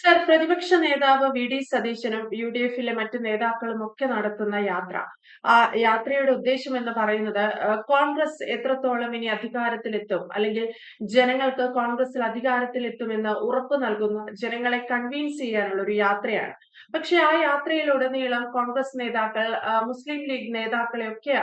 Sir, പ്രതിപക്ഷ നേതാവ് VD. സതീശനും യു.ഡി.എഫിലെ മറ്റ് നേതാക്കളും ഒക്കെ നടത്തുന്ന യാത്ര, ആ യാത്രയുടെ ഉദ്ദേശം എന്ന് പറയുന്നത് കോൺഗ്രസ് എത്രത്തോളം ഇനി അധികാരത്തിലെത്തും, അല്ലെങ്കിൽ ജനങ്ങൾക്ക് കോൺഗ്രസിൽ അധികാരത്തിലെത്തുമെന്ന് ഉറപ്പ് നൽകുന്ന, ജനങ്ങളെ കൺവിൻസ് ചെയ്യാനുള്ള ഒരു യാത്രയാണ്. പക്ഷെ ആ യാത്രയിലുടനീളം കോൺഗ്രസ് നേതാക്കൾ മുസ്ലിം ലീഗ് നേതാക്കളെയൊക്കെ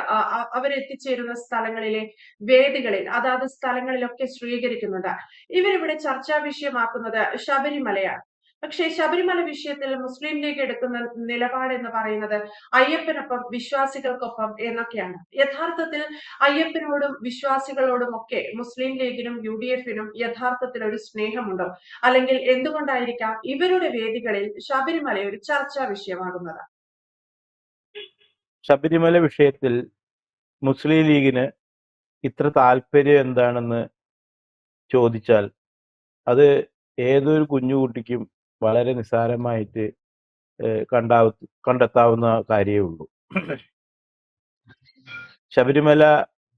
അവരെത്തിച്ചേരുന്ന സ്ഥലങ്ങളിലെ വേദികളിൽ, അതാത് സ്ഥലങ്ങളിലൊക്കെ സ്വീകരിക്കുന്നുണ്ട്. ഇവരിവിടെ ചർച്ചാ വിഷയമാക്കുന്നത് ശബരിമലയാണ്. പക്ഷേ ശബരിമല വിഷയത്തിൽ മുസ്ലിം ലീഗ് എടുക്കുന്ന നിലപാട് എന്ന് പറയുന്നത് അയ്യപ്പനൊപ്പം വിശ്വാസികൾക്കൊപ്പം എന്നൊക്കെയാണ്. യഥാർത്ഥത്തിൽ അയ്യപ്പനോടും വിശ്വാസികളോടും ഒക്കെ മുസ്ലിം ലീഗിനും യു.ഡി.എഫിനും യഥാർത്ഥത്തിൽ ഒരു സ്നേഹമുണ്ടോ? അല്ലെങ്കിൽ എന്തുകൊണ്ടായിരിക്കാം ഇവരുടെ വേദികളിൽ ശബരിമല ഒരു ചർച്ചാ വിഷയമാകുന്നത്? ശബരിമല വിഷയത്തിൽ മുസ്ലിം ലീഗിന് ഇത്ര താല്പര്യം എന്താണെന്ന് ചോദിച്ചാൽ അത് ഏതൊരു കുഞ്ഞുകുട്ടിക്കും വളരെ നിസ്സാരമായിട്ട് കണ്ടെത്താവുന്ന കാര്യമേ ഉള്ളൂ. ശബരിമല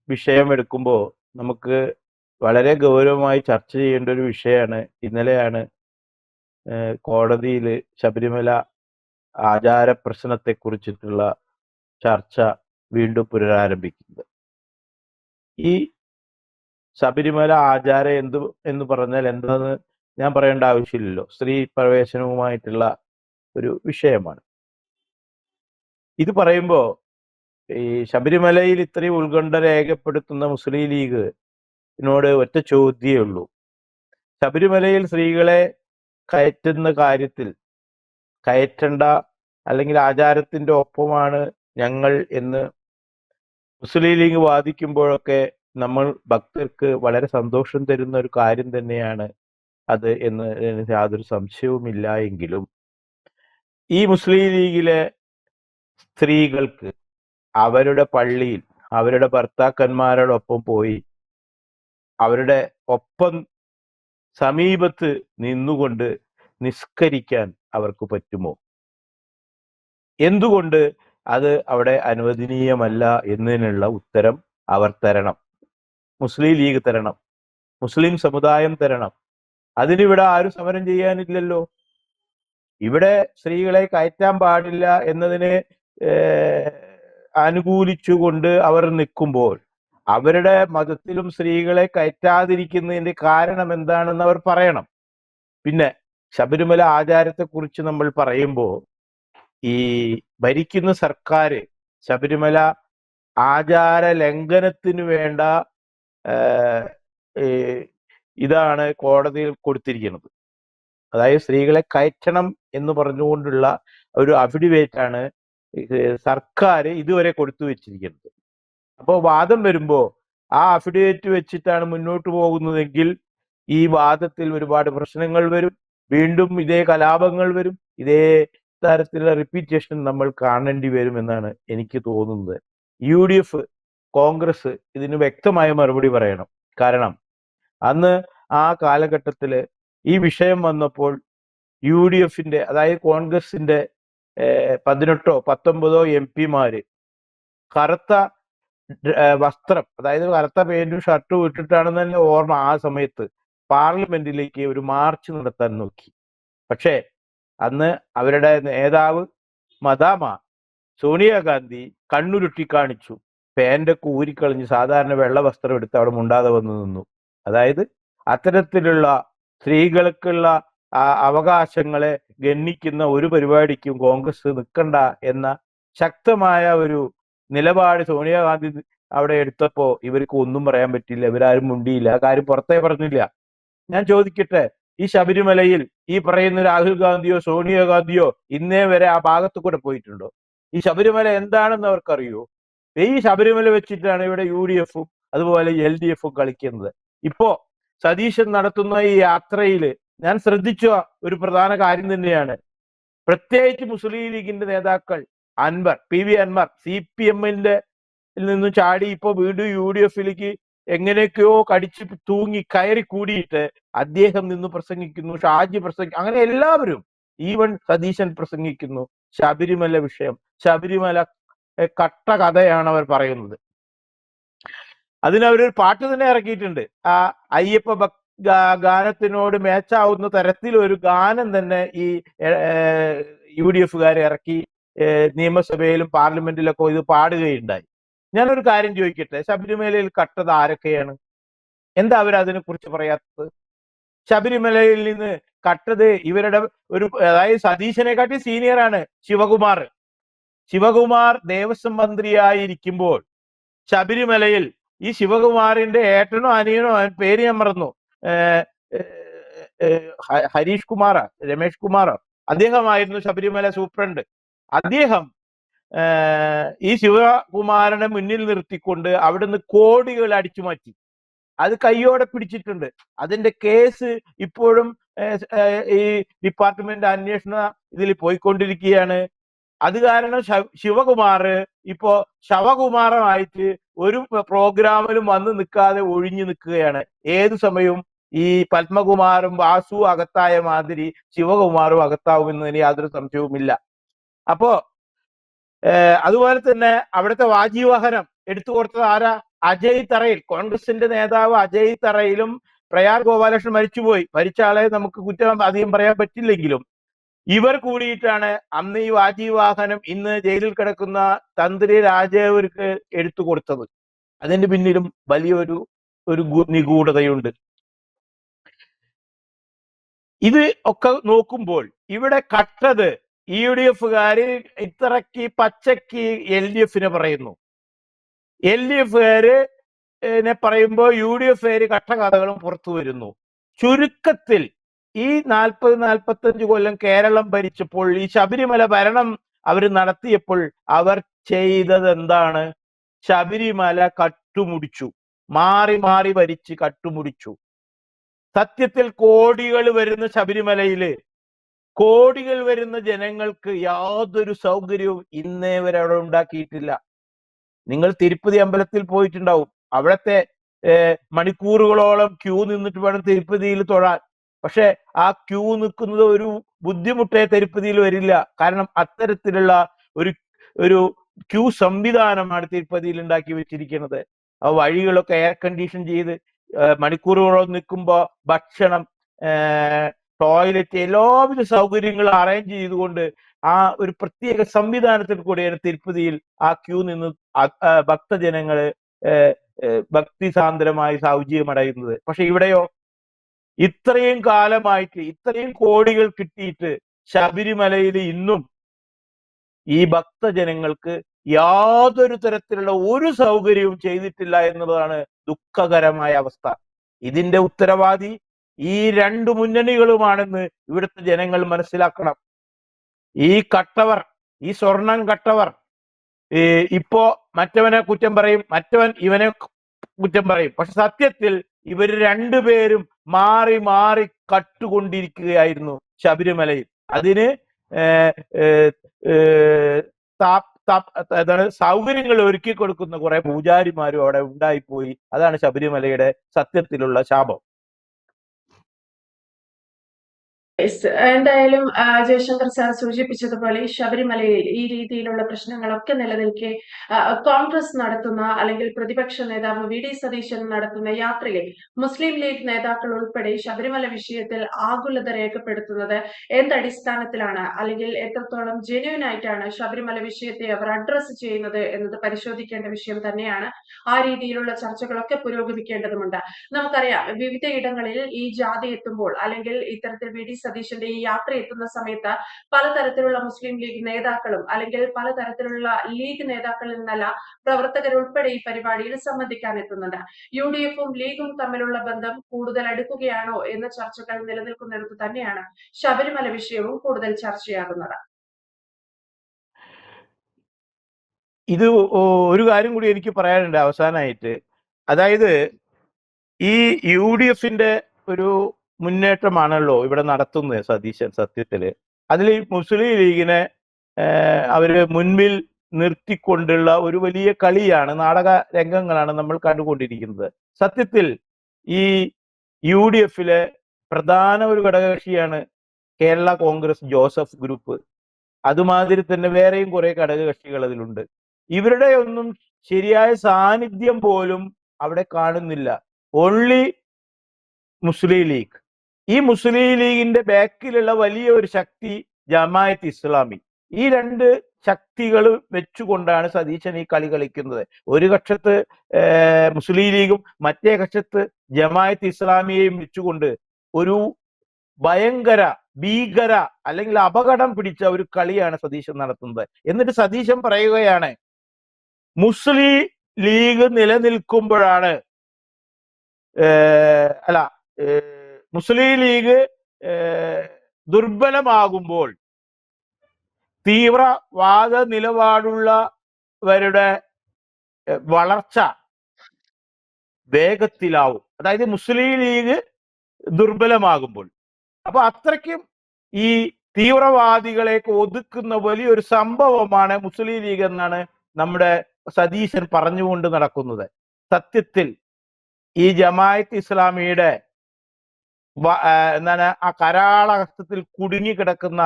വിഷയം എടുക്കുമ്പോൾ നമുക്ക് വളരെ ഗൗരവമായി ചർച്ച ചെയ്യേണ്ട ഒരു വിഷയമാണ്. ഇന്നലെയാണ് കോടതിയിൽ ശബരിമല ആചാര പ്രശ്നത്തെക്കുറിച്ചിട്ടുള്ള ചർച്ച വീണ്ടും പുനരാരംഭിക്കുന്നത്. ഈ ശബരിമല ആചാരം എന്ന് പറഞ്ഞാൽ എന്താന്ന് ഞാൻ പറയേണ്ട ആവശ്യമില്ലല്ലോ. സ്ത്രീ പ്രവേശനവുമായിട്ടുള്ള ഒരു വിഷയമാണ്. ഇത് പറയുമ്പോൾ ഈ ശബരിമലയിൽ ഇത്രയും ഉത്കണ്ഠ രേഖപ്പെടുത്തുന്ന മുസ്ലിം ലീഗിനോട് ഒറ്റ ചോദ്യമേ ഉള്ളൂ. ശബരിമലയിൽ സ്ത്രീകളെ കയറ്റുന്ന കാര്യത്തിൽ കയറ്റണ്ട, അല്ലെങ്കിൽ ആചാരത്തിന്റെ ഒപ്പമാണ് ഞങ്ങൾ എന്ന് മുസ്ലിം ലീഗ് വാദിക്കുമ്പോഴൊക്കെ നമ്മൾ ഭക്തർക്ക് വളരെ സന്തോഷം തരുന്ന ഒരു കാര്യം തന്നെയാണ് അത് എന്ന് യാതൊരു സംശയവുമില്ല. എങ്കിലും ഈ മുസ്ലിം ലീഗിലെ സ്ത്രീകൾക്ക് അവരുടെ പള്ളിയിൽ അവരുടെ ഭർത്താക്കന്മാരോടൊപ്പം പോയി അവരുടെ ഒപ്പം സമീപത്ത് നിന്നുകൊണ്ട് നിസ്കരിക്കാൻ അവർക്ക് പറ്റുമോ? എന്തുകൊണ്ട് അത് അവിടെ അനുവദനീയമല്ല എന്നതിനുള്ള ഉത്തരം അവർ തരണം. മുസ്ലിം ലീഗ് തരണം, മുസ്ലിം സമുദായം തരണം. അതിനിവിടെ ആരും സമരം ചെയ്യാനില്ലല്ലോ. ഇവിടെ സ്ത്രീകളെ കയറ്റാൻ പാടില്ല എന്നതിനെ അനുകൂലിച്ചുകൊണ്ട് അവർ നിൽക്കുമ്പോൾ അവരുടെ മതത്തിലും സ്ത്രീകളെ കയറ്റാതിരിക്കുന്നതിന്റെ കാരണം എന്താണെന്ന് അവർ പറയണം. പിന്നെ ശബരിമല ആചാരത്തെക്കുറിച്ച് നമ്മൾ പറയുമ്പോൾ ഈ ഭരിക്കുന്ന സർക്കാർ ശബരിമല ആചാര ലംഘനത്തിന് വേണ്ട ഇതാണ് കോടതിയിൽ കൊടുത്തിരിക്കുന്നത്. അതായത് സ്ത്രീകളെ കയറ്റണം എന്ന് പറഞ്ഞുകൊണ്ടുള്ള ഒരു അഫിഡവിറ്റാണ് സർക്കാർ ഇതുവരെ കൊടുത്തു വെച്ചിരിക്കുന്നത്. അപ്പോൾ വാദം വരുമ്പോൾ ആ അഫിഡവിറ്റ് വെച്ചിട്ടാണ് മുന്നോട്ട് പോകുന്നതെങ്കിൽ ഈ വാദത്തിൽ ഒരുപാട് പ്രശ്നങ്ങൾ വരും. വീണ്ടും ഇതേ കലാപങ്ങൾ വരും. ഇതേ തരത്തിലുള്ള റിപ്പീറ്റേഷൻ നമ്മൾ കാണേണ്ടി വരുമെന്നാണ് എനിക്ക് തോന്നുന്നത്. യു.ഡി.എഫ്, കോൺഗ്രസ് ഇതിന് വ്യക്തമായ മറുപടി പറയണം. കാരണം അന്ന് ആ കാലഘട്ടത്തിൽ ഈ വിഷയം വന്നപ്പോൾ യു.ഡി.എഫിന്റെ, അതായത് കോൺഗ്രസിന്റെ 18 or 19 MP കറുത്ത വസ്ത്രം, അതായത് കറുത്ത പേന്റും ഷർട്ടും ഇട്ടിട്ടാണെന്ന് തന്നെ ഓർമ്മ, ആ സമയത്ത് പാർലമെന്റിലേക്ക് ഒരു മാർച്ച് നടത്താൻ നോക്കി. പക്ഷേ അന്ന് അവരുടെ നേതാവ് മദാമ സോണിയാഗാന്ധി കണ്ണുരുട്ടി കാണിച്ചു. പാൻ്റൊക്കെ ഊരിക്കളഞ്ഞ് സാധാരണ വെള്ള വസ്ത്രം എടുത്ത് അവിടെ മുണ്ടാതെ വന്നു നിന്നു. അതായത് അത്തരത്തിലുള്ള സ്ത്രീകൾക്കുള്ള അവകാശങ്ങളെ ഗണ്ണിക്കുന്ന ഒരു പരിപാടിക്കും കോൺഗ്രസ് നിൽക്കണ്ട എന്ന ശക്തമായ ഒരു നിലപാട് സോണിയാഗാന്ധി അവിടെ എടുത്തപ്പോ ഇവർക്ക് ഒന്നും പറയാൻ പറ്റില്ല. ഇവരാരും മുണ്ടിയില്ല, ആ കാര്യം പുറത്തേ പറഞ്ഞില്ല. ഞാൻ ചോദിക്കട്ടെ, ഈ ശബരിമലയിൽ ഈ പറയുന്ന രാഹുൽ ഗാന്ധിയോ സോണിയാഗാന്ധിയോ ഇന്നേ വരെ ആ ഭാഗത്ത് കൂടെ പോയിട്ടുണ്ടോ? ഈ ശബരിമല എന്താണെന്ന് അവർക്കറിയോ? ഈ ശബരിമല വെച്ചിട്ടാണ് ഇവിടെ യു.ഡി.എഫും അതുപോലെ എൽ.ഡി.എഫും കളിക്കുന്നത്. ഇപ്പോ സതീശൻ നടത്തുന്ന ഈ യാത്രയിൽ ഞാൻ ശ്രദ്ധിച്ച ഒരു പ്രധാന കാര്യം തന്നെയാണ്. പ്രത്യേകിച്ച് മുസ്ലിം ലീഗിന്റെ നേതാക്കൾ പി വി അൻവർ CPM-ന്റെ നിന്നും ചാടി ഇപ്പോ വീണ്ടും യു.ഡി.എഫിലേക്ക് എങ്ങനെയൊക്കെയോ കടിച്ച് തൂങ്ങി കയറി കൂടിയിട്ട് അദ്ദേഹം നിന്ന് പ്രസംഗിക്കുന്നു, ഷാജി അങ്ങനെ എല്ലാവരും, ഈവൻ സതീശൻ പ്രസംഗിക്കുന്നു. ശബരിമല വിഷയം, ശബരിമല കട്ട കഥയാണ് അവർ പറയുന്നത്. അതിനവരൊരു പാട്ട് തന്നെ ഇറക്കിയിട്ടുണ്ട്. ആ അയ്യപ്പ ഗാനത്തിനോട് മേച്ചാവുന്ന തരത്തിൽ ഒരു ഗാനം തന്നെ ഈ UDF ഇറക്കി നിയമസഭയിലും പാർലമെന്റിലൊക്കെ ഇത് പാടുകയുണ്ടായി. ഞാനൊരു കാര്യം ചോദിക്കട്ടെ, ശബരിമലയിൽ കട്ടത് ആരൊക്കെയാണ്? എന്താ അവരതിനെ കുറിച്ച് പറയാത്തത്? ശബരിമലയിൽ നിന്ന് കട്ടത് ഇവരുടെ അതായത് സതീശനെക്കാട്ടി സീനിയറാണ് ശിവകുമാർ. ശിവകുമാർ ദേവസ്വം മന്ത്രിയായിരിക്കുമ്പോൾ ശബരിമലയിൽ ഈ ശിവകുമാറിന്റെ ഏട്ടനോ അനിയനോ പേര് ഞാൻ മറന്നു, ഹരീഷ് കുമാറോ രമേഷ് കുമാറോ, അദ്ദേഹമായിരുന്നു ശബരിമല സൂപ്രണ്ട്. അദ്ദേഹം ഈ ശിവകുമാരനെ മുന്നിൽ നിർത്തിക്കൊണ്ട് അവിടുന്ന് കോടികൾ അടിച്ചു മാറ്റി. അത് കയ്യോടെ പിടിച്ചിട്ടുണ്ട്. അതിന്റെ കേസ് ഇപ്പോഴും ഈ ഡിപ്പാർട്ട്മെന്റ് അന്വേഷണ ഇതിൽ പോയിക്കൊണ്ടിരിക്കുകയാണ്. അത് കാരണം ശിവകുമാർ ഇപ്പോ ശവകുമാരമായിട്ട് ഒരു പ്രോഗ്രാമിലും വന്ന് നിൽക്കാതെ ഒഴിഞ്ഞു നിൽക്കുകയാണ്. ഏതു സമയവും ഈ പത്മകുമാറും വാസു അകത്തായ മാതിരി ശിവകുമാറും അകത്താവുമെന്നതിന് യാതൊരു സംശയവുമില്ല. അപ്പോ അതുപോലെ തന്നെ അവിടുത്തെ വാജീവാഹനം എടുത്തു കൊടുത്തത് ആരാ? അജയ് തറയിൽ, കോൺഗ്രസിന്റെ നേതാവ് അജയ് തറയിലും പ്രയാർ ഗോപാലകൃഷ്ണൻ മരിച്ചുപോയി. മരിച്ച ആളെ നമുക്ക് കുറ്റം അധികം പറയാൻ പറ്റില്ലെങ്കിലും ഇവർ കൂടിയിട്ടാണ് അന്ന് ഈ വാജീവാഹനം ഇന്ന് ജയിലിൽ കിടക്കുന്ന തന്ത്രി രാജേവർക്ക് എടുത്തു കൊടുത്തത്. അതിന് പിന്നിലും വലിയൊരു നിഗൂഢതയുണ്ട്. ഇത് ഒക്കെ നോക്കുമ്പോൾ ഇവിടെ കട്ടത് UDFകാര് ഇത്രക്ക് പച്ചക്ക് LDFനെ പറയുന്നു. LDFകാര് പറയുമ്പോൾ UDFകാര് കട്ടകഥകളും പുറത്തു വരുന്നു. ചുരുക്കത്തിൽ ഈ 40-45 കൊല്ലം കേരളം ഭരിച്ചപ്പോൾ ഈ ശബരിമല ഭരണം അവർ നടത്തിയപ്പോൾ അവർ ചെയ്തത് എന്താണ്? ശബരിമല കട്ടുമുടിച്ചു, മാറി മാറി ഭരിച്ച് കട്ടുമുടിച്ചു. സത്യത്തിൽ കോടികൾ വരുന്ന ശബരിമലയില് കോടികൾ വരുന്ന ജനങ്ങൾക്ക് യാതൊരു സൗകര്യവും ഇന്നേ വരെ അവിടെ ഉണ്ടാക്കിയിട്ടില്ല. നിങ്ങൾ തിരുപ്പതി അമ്പലത്തിൽ പോയിട്ടുണ്ടാവും. അവിടത്തെ മണിക്കൂറുകളോളം ക്യൂ നിന്നിട്ട് വേണം തിരുപ്പതിയിൽ തൊഴാൻ. പക്ഷെ ആ ക്യൂ നിൽക്കുന്നത് ഒരു ബുദ്ധിമുട്ടേ തിരുപ്പതിയിൽ വരില്ല. കാരണം അത്തരത്തിലുള്ള ഒരു ക്യൂ സംവിധാനമാണ് തിരുപ്പതിയിൽ ഉണ്ടാക്കി വെച്ചിരിക്കുന്നത്. ആ വഴികളൊക്കെ എയർ കണ്ടീഷൻ ചെയ്ത് മണിക്കൂറുകളോളം നിൽക്കുമ്പോ ഭക്ഷണം, ടോയ്ലറ്റ്, എല്ലാവിധ സൗകര്യങ്ങളും അറേഞ്ച് ചെയ്തുകൊണ്ട് ആ ഒരു പ്രത്യേക സംവിധാനത്തിൽ കൂടെയാണ് തിരുപ്പതിയിൽ ആ ക്യൂ നിന്ന് ഭക്തജനങ്ങള് ഭക്തിസാന്ദ്രമായി സായുജ്യമടയുന്നത്. പക്ഷെ ഇവിടെയോ ഇത്രയും കാലമായിട്ട് ഇത്രയും കോടികൾ കിട്ടിയിട്ട് ശബരിമലയിൽ ഇന്നും ഈ ഭക്തജനങ്ങൾക്ക് യാതൊരു തരത്തിലുള്ള ഒരു സൗകര്യവും ചെയ്തിട്ടില്ല എന്നുള്ളതാണ് ദുഃഖകരമായ അവസ്ഥ. ഇതിന്റെ ഉത്തരവാദി ഈ രണ്ടു മുന്നണികളുമാണെന്ന് ഇവിടുത്തെ ജനങ്ങൾ മനസ്സിലാക്കണം. ഈ കട്ടവർ, ഈ സ്വർണം കട്ടവർ ഇപ്പോ മറ്റവനെ കുറ്റം പറയും, മറ്റവൻ ഇവനെ കുറ്റം പറയും. പക്ഷെ സത്യത്തിൽ ഇവർ രണ്ടുപേരും മാറി മാറി കട്ടുകൊണ്ടിരിക്കുകയായിരുന്നു ശബരിമലയിൽ. അതിന് സൗകര്യങ്ങൾ ഒരുക്കി കൊടുക്കുന്ന കുറെ പൂജാരിമാരും അവിടെ ഉണ്ടായിപ്പോയി. അതാണ് ശബരിമലയുടെ സത്യത്തിലുള്ള ശാപം. എന്തായാലും ജയശങ്കർ സാർ സൂചിപ്പിച്ചതുപോലെ ശബരിമലയിൽ ഈ രീതിയിലുള്ള പ്രശ്നങ്ങളൊക്കെ നിലനിൽക്കെ കോൺഗ്രസ് നടത്തുന്ന അല്ലെങ്കിൽ പ്രതിപക്ഷ നേതാവ് VD സതീശൻ നടത്തുന്ന യാത്രയിൽ മുസ്ലിം ലീഗ് നേതാക്കൾ ഉൾപ്പെടെ ശബരിമല വിഷയത്തിൽ ആകുലത രേഖപ്പെടുത്തുന്നത് എന്തടിസ്ഥാനത്തിലാണ്, അല്ലെങ്കിൽ എത്രത്തോളം ജെന്യൂൻ ആയിട്ടാണ് ശബരിമല വിഷയത്തെ അവർ അഡ്രസ് ചെയ്യുന്നത് എന്നത് പരിശോധിക്കേണ്ട വിഷയം തന്നെയാണ്. ആ രീതിയിലുള്ള ചർച്ചകളൊക്കെ പുരോഗമിക്കേണ്ടതുണ്ട്. നമുക്കറിയാം, വിവിധ ഇടങ്ങളിൽ ഈ ജാഥ എത്തുമ്പോൾ അല്ലെങ്കിൽ ഇത്തരത്തിൽ VD സതീശന്റെ ഈ യാത്ര എത്തുന്ന സമയത്ത് പലതരത്തിലുള്ള മുസ്ലിം ലീഗ് നേതാക്കളും അല്ലെങ്കിൽ പലതരത്തിലുള്ള ലീഗ് നേതാക്കളിൽ നിന്നല്ല പ്രവർത്തകരുൾപ്പെടെ ഈ പരിപാടിയിൽ സംബന്ധിക്കാൻ എത്തുന്നുണ്ട്. UDFും ലീഗും തമ്മിലുള്ള ബന്ധം കൂടുതൽ അടുക്കുകയാണോ എന്ന ചർച്ചകൾ നിലനിൽക്കുന്നിടത്ത് തന്നെയാണ് ശബരിമല വിഷയവും കൂടുതൽ ചർച്ചയാകുന്നത്. ഇത് ഒരു കാര്യം കൂടി എനിക്ക് പറയാനുണ്ട് അവസാനമായിട്ട്. അതായത് ഈ UDFന്റെ ഒരു മുന്നേറ്റമാണല്ലോ ഇവിടെ നടത്തുന്നത് സതീശൻ. സത്യത്തില് അതിൽ മുസ്ലിം ലീഗിനെ അവര് മുൻപിൽ നിർത്തിക്കൊണ്ടുള്ള ഒരു വലിയ കളിയാണ്, നാടക രംഗങ്ങളാണ് നമ്മൾ കണ്ടുകൊണ്ടിരിക്കുന്നത്. സത്യത്തിൽ ഈ UDFിലെ പ്രധാന ഒരു ഘടകകക്ഷിയാണ് കേരള കോൺഗ്രസ് ജോസഫ് ഗ്രൂപ്പ്. അതുമാതിരി തന്നെ വേറെയും കുറെ ഘടകകക്ഷികൾ അതിലുണ്ട്. ഇവരുടെ ഒന്നും ശരിയായ സാന്നിധ്യം പോലും അവിടെ കാണുന്നില്ല. ഓൺലി മുസ്ലിം ലീഗ്. ഈ മുസ്ലിം ലീഗിന്റെ ബാക്കിലുള്ള വലിയ ഒരു ശക്തി ജമാഅത്ത് ഇസ്ലാമി. ഈ രണ്ട് ശക്തികൾ വെച്ചുകൊണ്ടാണ് സതീശൻ ഈ കളി കളിക്കുന്നത്. ഒരു കക്ഷത്ത് മുസ്ലിം ലീഗും മറ്റേ കക്ഷത്ത് ജമാഅത്ത് ഇസ്ലാമിയെയും വെച്ചുകൊണ്ട് ഒരു ഭയങ്കര ഭീകര അല്ലെങ്കിൽ അപകടം പിടിച്ച ഒരു കളിയാണ് സതീശൻ നടത്തുന്നത്. എന്നിട്ട് സതീശൻ പറയുകയാണ്, മുസ്ലിം ലീഗ് നിലനിൽക്കുമ്പോഴാണ് മുസ്ലിം ലീഗ് ദുർബലമാകുമ്പോൾ തീവ്രവാദ നിലപാടുള്ളവരുടെ വളർച്ച വേഗത്തിലാവും. അതായത് മുസ്ലിം ലീഗ് ദുർബലമാകുമ്പോൾ. അപ്പൊ അത്രയ്ക്കും ഈ തീവ്രവാദികളെയൊക്കെ ഒതുക്കുന്ന വലിയൊരു സംഭവമാണ് മുസ്ലിം ലീഗ് എന്നാണ് നമ്മുടെ സതീശൻ പറഞ്ഞുകൊണ്ട് നടക്കുന്നത്. സത്യത്തിൽ ഈ ജമാഅത്ത് ഇസ്ലാമിയുടെ എന്താണ് ആ കരാളഹസ്തത്തിൽ കുടുങ്ങിക്കിടക്കുന്ന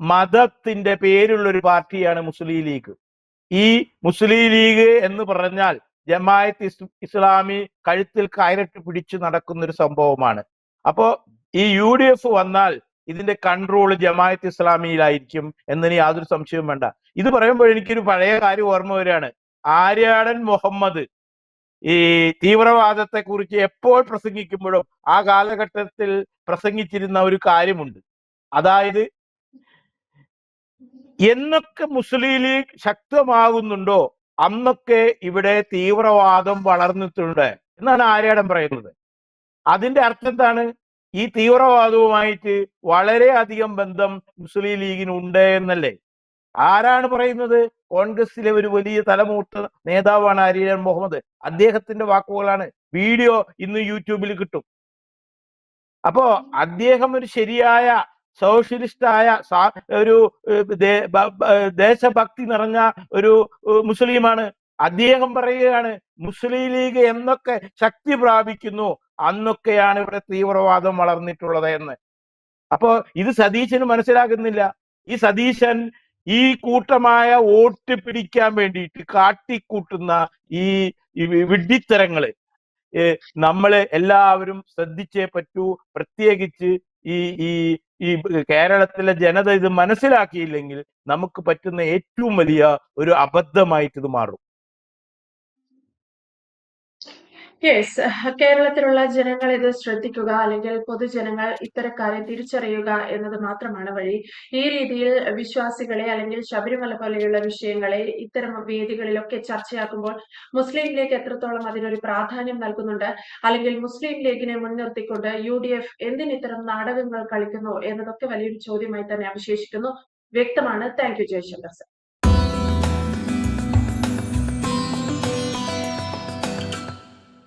മതത്തിന്റെ പേരുള്ള ഒരു പാർട്ടിയാണ് മുസ്ലിം ലീഗ്. ഈ മുസ്ലിം ലീഗ് എന്ന് പറഞ്ഞാൽ ജമാഅത്ത് ഇസ്ലാമി കഴുത്തിൽ കയറിട്ട് പിടിച്ചു നടക്കുന്ന ഒരു സംഭവമാണ്. അപ്പോ ഈ UDF വന്നാൽ ഇതിന്റെ കൺട്രോൾ ജമാഅത്ത് ഇസ്ലാമിയിലായിരിക്കും എന്നതിന് യാതൊരു സംശയവും വേണ്ട. ഇത് പറയുമ്പോൾ എനിക്കൊരു പഴയ കാര്യം ഓർമ്മ വരികയാണ്. ആര്യാടൻ മുഹമ്മദ് ഈ തീവ്രവാദത്തെ കുറിച്ച് എപ്പോൾ പ്രസംഗിക്കുമ്പോഴും ആ കാലഘട്ടത്തിൽ പ്രസംഗിച്ചിരുന്ന ഒരു കാര്യമുണ്ട്. അതായത് എന്നൊക്കെ മുസ്ലിം ലീഗ് ശക്തമാകുന്നുണ്ടോ അന്നൊക്കെ ഇവിടെ തീവ്രവാദം വളർന്നിട്ടുണ്ട് എന്നാണ് ആര്യാടൻ പറയുന്നത്. അതിന്റെ അർത്ഥം എന്താണ്? ഈ തീവ്രവാദവുമായിട്ട് വളരെയധികം ബന്ധം മുസ്ലിം ലീഗിനുണ്ട് എന്നല്ലേ? ആരാണ് പറയുന്നത്? കോൺഗ്രസിലെ ഒരു വലിയ തലമൂത്ത നേതാവാണ് ആര്യാടൻ മുഹമ്മദ്. അദ്ദേഹത്തിന്റെ വാക്കുകളാണ്. വീഡിയോ ഇന്ന് യൂട്യൂബിൽ കിട്ടും. അപ്പോ അദ്ദേഹം ഒരു ശരിയായ സോഷ്യലിസ്റ്റായ ഒരു ദേശഭക്തി നിറഞ്ഞ ഒരു മുസ്ലിമാണ്. അദ്ദേഹം പറയുകയാണ്, മുസ്ലിം ലീഗ് എന്നൊക്കെ ശക്തി പ്രാപിക്കുന്നു അന്നൊക്കെയാണ് ഇവിടെ തീവ്രവാദം വളർന്നിട്ടുള്ളത് എന്ന്. അപ്പോ ഇത് സതീശന് മനസ്സിലാകുന്നില്ല. ഈ സതീശൻ ഈ കൂട്ടമായ വോട്ട് പിടിക്കാൻ വേണ്ടിയിട്ട് കാട്ടിക്കൂട്ടുന്ന ഈ വിഡ്ഢിത്തരങ്ങള് നമ്മള് എല്ലാവരും ശ്രദ്ധിച്ചേ പറ്റൂ. പ്രത്യേകിച്ച് ഈ ഈ ഈ കേരളത്തിലെ ജനത ഇത് മനസ്സിലാക്കിയില്ലെങ്കിൽ നമുക്ക് പറ്റുന്ന ഏറ്റവും വലിയ ഒരു അബദ്ധമായിട്ട് ഇത് മാറും. യെസ്, കേരളത്തിലുള്ള ജനങ്ങൾ ഇത് ശ്രദ്ധിക്കുക, അല്ലെങ്കിൽ പൊതുജനങ്ങൾ ഇത്തരക്കാരെ തിരിച്ചറിയുക എന്നത് മാത്രമാണ് വഴി. ഈ രീതിയിൽ വിശ്വാസികളെ അല്ലെങ്കിൽ ശബരിമല പോലെയുള്ള വിഷയങ്ങളെ ഇത്തരം വേദികളിലൊക്കെ ചർച്ചയാക്കുമ്പോൾ മുസ്ലിം ലീഗ് എത്രത്തോളം അതിനൊരു പ്രാധാന്യം നൽകുന്നുണ്ട്, അല്ലെങ്കിൽ മുസ്ലിം ലീഗിനെ മുൻനിർത്തിക്കൊണ്ട് UDF എന്തിന് ഇത്തരം നാടകങ്ങൾ കളിക്കുന്നു എന്നതൊക്കെ വലിയൊരു ചോദ്യമായി തന്നെ അവശേഷിക്കുന്നു. വ്യക്തമാണ്. Thank you Jaishankar sir.